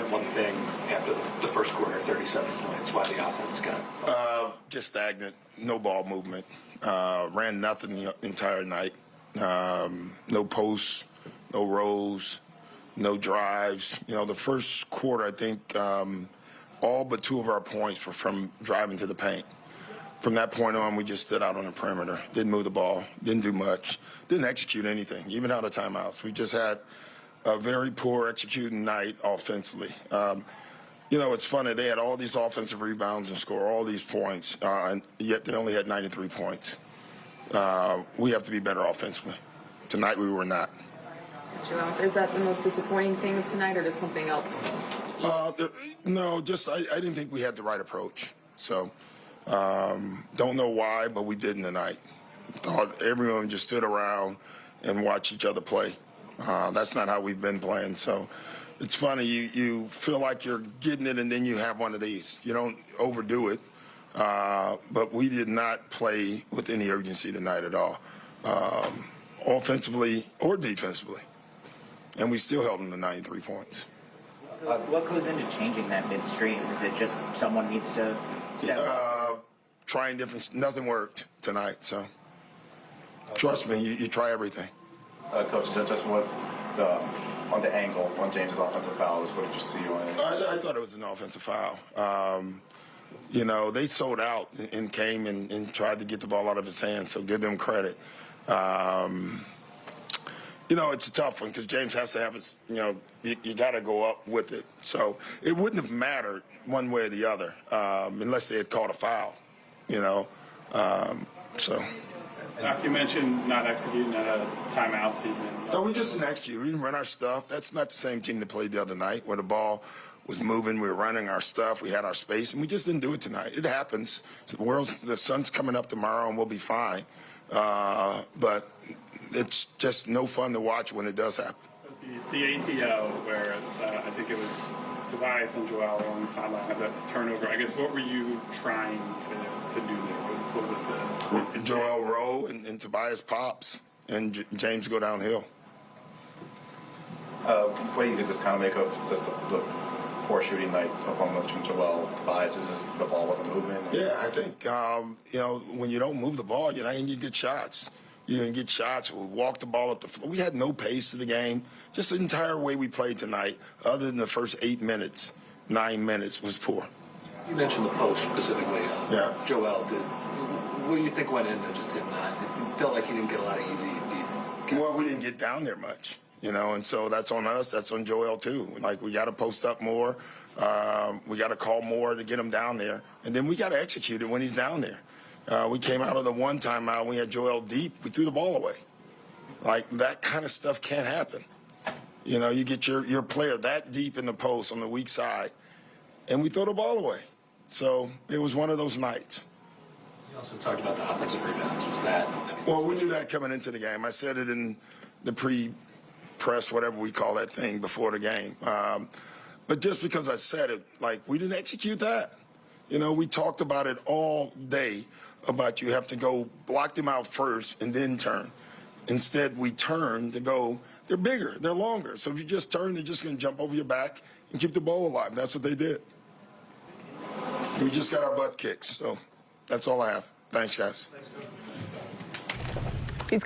learn one thing after the first quarter, 37 points, why the offense got just stagnant, no ball movement. Ran nothing the entire night. No posts, no rolls, no drives. The first quarter, I think all but 2 of our points were from driving to the paint. From that point on, we just stood out on the perimeter, didn't move the ball, didn't do much, didn't execute anything, even out of timeouts. We just had a very poor executing night offensively. It's funny, they had all these offensive rebounds and score all these points, and yet they only had 93 points. We have to be better offensively. Tonight we were not. Joel, is that the most disappointing thing of tonight, or does something else? No, just I didn't think we had the right approach. So don't know why, but we didn't tonight. Thought everyone just stood around and watched each other play. That's not how we've been playing. So it's funny, you feel like you're getting it and then you have one of these. You don't overdo it. But we did not play with any urgency tonight at all, offensively or defensively. And we still held them to 93 points. What goes into changing that midstream? Is it just someone needs to step up? Trying different. Nothing worked tonight, so trust me, you try everything. Coach, just with on the angle on James's offensive fouls, what did you see on it? I thought it was an offensive foul. They sold out and came and tried to get the ball out of his hands, so give them credit. It's a tough one because James has to have his, you got to go up with it. So it wouldn't have mattered one way or the other unless they had called a foul, so. You mentioned not executing timeouts even. No, we just didn't execute. We didn't run our stuff. That's not the same team that played the other night where the ball was moving. We were running our stuff. We had our space, and we just didn't do it tonight. It happens. The sun's coming up tomorrow, and we'll be fine. But it's just no fun to watch when it does happen. The ATO, where I think it was Tobias and Joel on the sideline had that turnover. I guess what were you trying to do there? What was the Joel roll and Tobias pops and James go downhill. What do you just kind of make of just the poor shooting night from Joel Tobias? Is just the ball wasn't moving? Yeah, I think when you don't move the ball, you're not going to get good shots. You didn't get shots. We walked the ball up the floor. We had no pace to the game. Just the entire way we played tonight, other than the first 9 minutes, was poor. You mentioned the post specifically. Yeah. Joel did. What do you think went into just him not? It felt like he didn't get a lot of easy, deep. Well, we didn't get down there much, and so that's on us. That's on Joel too. Like, we got to post up more. We got to call more to get him down there, and then we got to execute it when he's down there. We came out of the one timeout. We had Joel deep. We threw the ball away. Like, that kind of stuff can't happen. You get your player that deep in the post on the weak side, and we throw the ball away. So it was one of those nights. You also talked about the offensive rebounds. Was that? Well, we knew that coming into the game. I said it in the pre-press, whatever we call that thing, before the game. But just because I said it, we didn't execute that. We talked about it all day, about you have to go block them out first and then turn. Instead, we turn to go, they're bigger, they're longer. So if you just turn, they're just going to jump over your back and keep the ball alive. That's what they did. We just got our butt kicked. So that's all I have. Thanks, guys. Thanks,